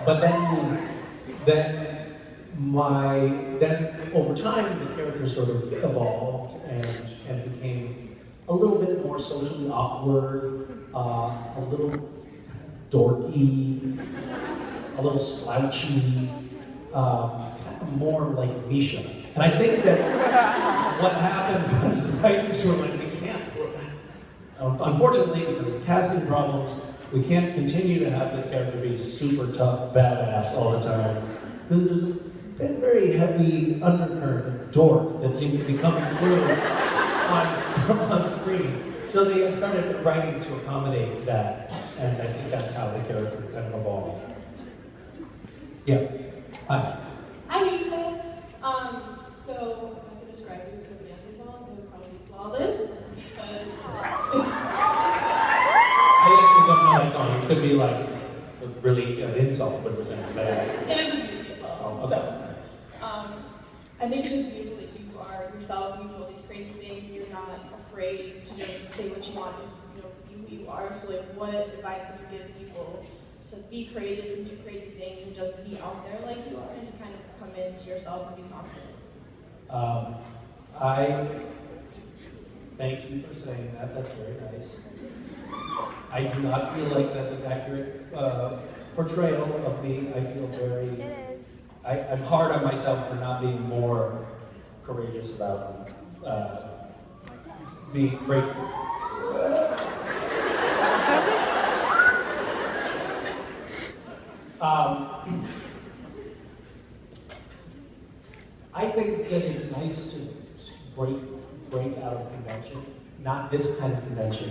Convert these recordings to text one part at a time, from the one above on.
But then over time, the character sort of evolved and became a little bit more socially awkward, a little dorky, a little slouchy, kind of more like Misha. And I think that what happened was the writers were like, we can't, unfortunately, because of casting problems, we can't continue to have this character be super tough, badass all the time. There's a very heavy undercurrent of dork that seemed to be coming through on screen. So they started writing to accommodate that, and I think that's how the character kind of evolved. Yeah. Hi. Hi, Misha. So if I could describe you with a Beyonce song, it would probably be Flawless. I actually don't know that song. It could be like really an insult, but it was bad. It is a beautiful song. Oh, okay. I think it's just beautiful that you are yourself, you do all these crazy things, you're not afraid to just say what you want, be who you are. So like, what advice would you give people to be creative and do crazy things and just be out there like you are and to kind of come into yourself and be confident? I thank you for saying that. That's very nice. I do not feel like that's an accurate portrayal of me. I feel very... It is. I'm hard on myself for not being more courageous about being great. I think that it's nice to break out of convention. Not this kind of convention.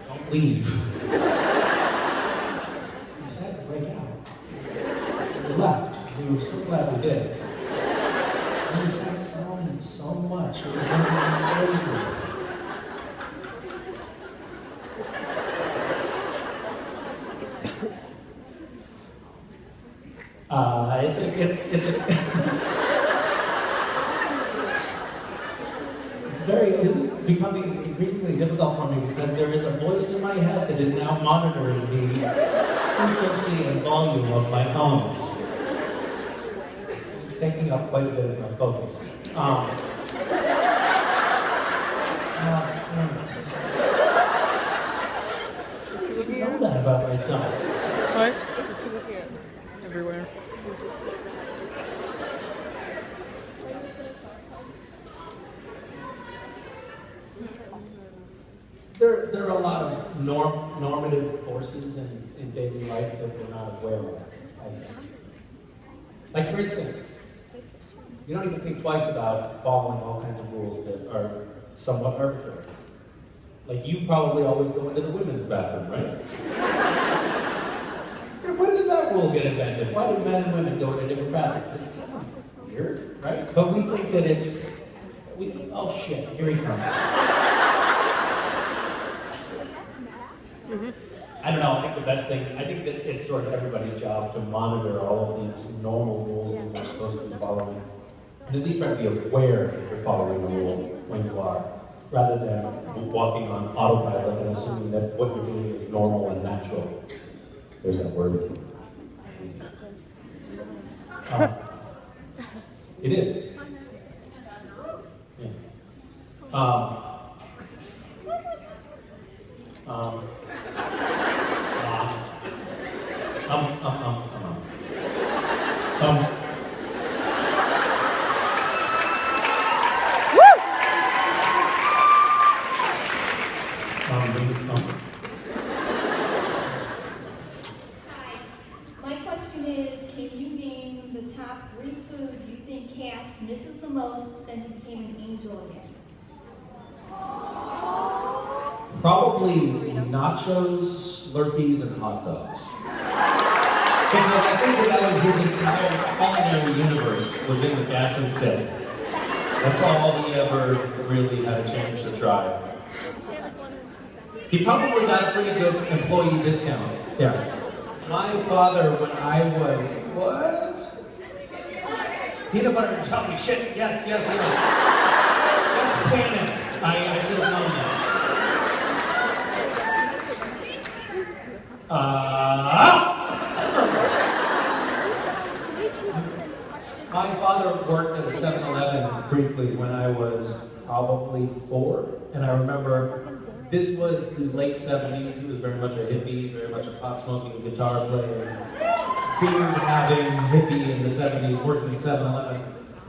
Don't leave. We said to break out. We left. We were so glad we did. And we sat filming so much. It was crazy. It's becoming increasingly difficult for me because there is a voice in my head that is now monitoring the frequency and volume of my tones. It's taking up quite a bit of my focus. Damn it. I didn't know that about myself. What? Let's see what here. Everywhere. There are a lot of normative forces in daily life that we're not aware of, I think. Like, for instance, you don't even think twice about following all kinds of rules that are somewhat arbitrary. Like, you probably always go into the women's bathroom, right? When did that rule get invented? Why do men and women go into different bathrooms? It's kind of weird, right? But we think that oh shit, here he comes. I don't know, I think the best thing, I think that it's sort of everybody's job to monitor all of these normal rules that we're supposed to be following. And at least try to be aware that you're following a rule when you are, rather than walking on autopilot and assuming that what you're doing is normal and natural. There's that word. It is. Yeah. Hi. My question is, can you name the top 3 foods you think Cass misses the most since he became an angel again? Probably nachos, Slurpees, and hot dogs. Because I think that was his entire culinary universe was in the gas and set. That's all he ever really had a chance to try. He probably got a pretty good employee discount. Yeah. My father, when I was, what? Peanut butter and chocolate shit, yes. That's canon. I should have known that. My father worked at a 7-Eleven briefly when I was probably 4, and I remember this was the late 70s. He was very much a hippie, very much a pot-smoking guitar player, beer-having hippie in the 70s, working at 7-Eleven,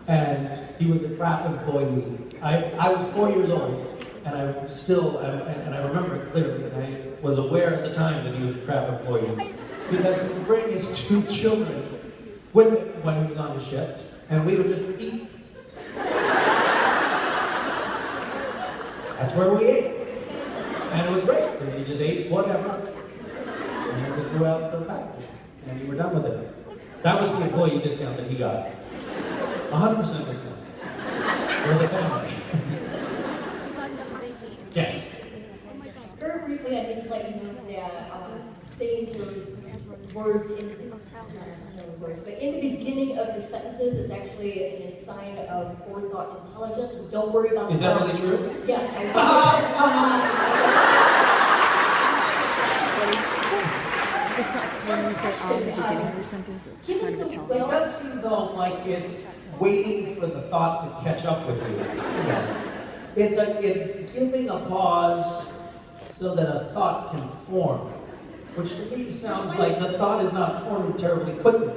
and he was a craft employee. I was 4 years old, and I remember it clearly, and I was aware at the time that he was a craft employee, because he would bring his 2 children with him when he was on the shift, and we would just eat. That's where we ate. And it was great, because you just ate whatever, and then we threw out the package, and you were done with it. That was the employee discount that he got. 100% discount. For the family. Yes? Very briefly, I'd like to let you know that saying those words in the beginning of your sentences is actually a sign of forethought intelligence. So don't worry about Is that really true? Yes. It's not when you say at the beginning of your sentence, it's a sign of intelligence. It does seem though like it's waiting for the thought to catch up with you. It's giving a pause so that a thought can form, which to me sounds like the thought is not forming terribly quickly.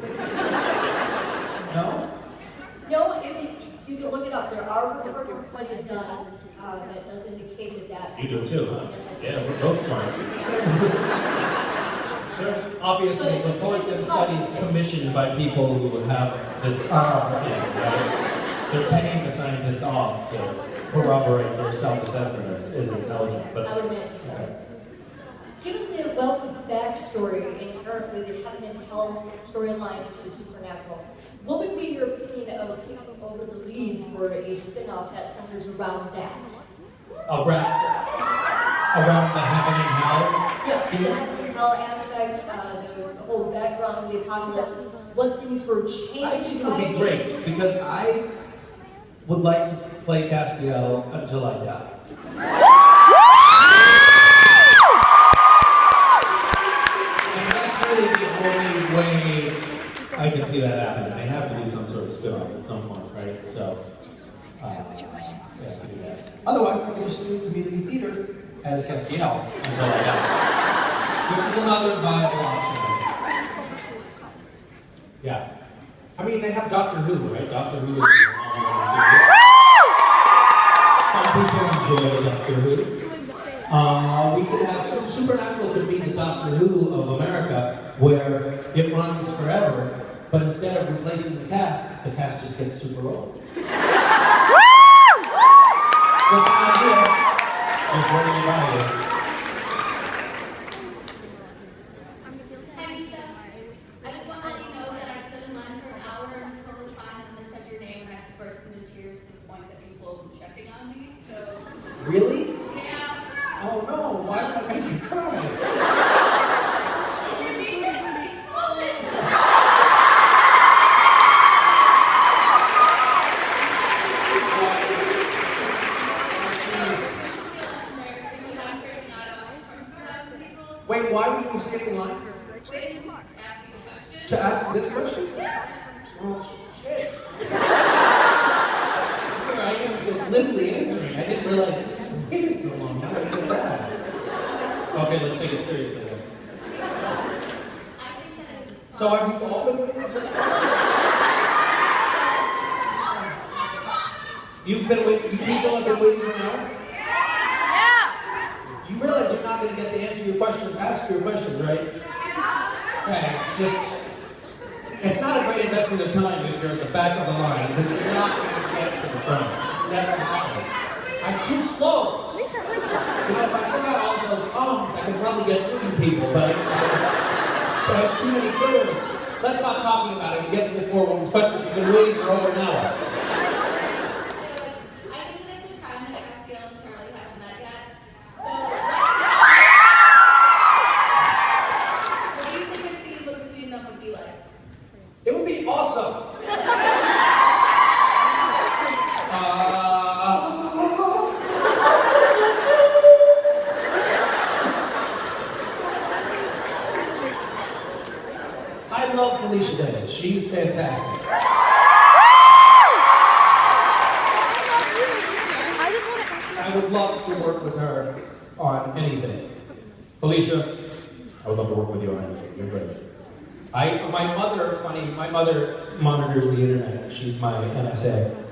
No? No, you can look it up. There are reports when it's done that does indicate that. You do too, huh? Yeah, we're both smart. There are obviously reports and studies commissioned by people who have this right? They're paying the scientist off to corroborate their self-assessment is intelligent. But, I would imagine so. Given the wealth of backstory inherent with the heaven and hell storyline to Supernatural, what would be your opinion of taking over the lead for a spin-off that centers around that? Around the heaven and hell? Yes, the heaven and hell aspect, the whole background to the apocalypse, what things were changed. I think it would be great, because I would like to play Castiel until I die. The only way I can see that happening. They have to do some sort of spin-off at some point, right? So, what's your question? Yeah, to do that. Otherwise, I'm just doing community theater as Castiel until I die, which is another viable option. Yeah. I mean, they have Doctor Who, right? Doctor Who is the ongoing series. Some people enjoy Doctor Who. We could have Supernatural could be the Doctor Who of America, where it runs forever, but instead of replacing the cast just gets super old. Just an idea. Just running around it. Hi, Misha. I just want to let you know that I stood in line for an hour and total time, and I said your name, and I burst into tears to the point that people were checking on me. So. Really? Yeah. Oh no! Why would I make you cry? Wait, why were you standing in line? To ask this question? Oh, shit. Here I am so glibly answering. I didn't realize it waited so long. How did I feel bad? Okay, let's take it seriously then. So have you all been waiting for You've been waiting, you people have been waiting for an hour? You realize you're not going to get to answer your questions, ask your questions, right? Okay, just, it's not a great investment of time if you're at the back of the line, because you're not going to get to the front. Never happens. I'm too slow. You know, if I took out all those ums, I could probably get 3 people, but I have too many critters. Let's stop talking about it and get to this poor woman's question. She's been waiting for over an hour. It would be awesome. love Felicia Day. She's fantastic. I would love to work with her on anything. Felicia, I would love to work with you on anything. You're great. My mother monitors the internet. She's my NSA.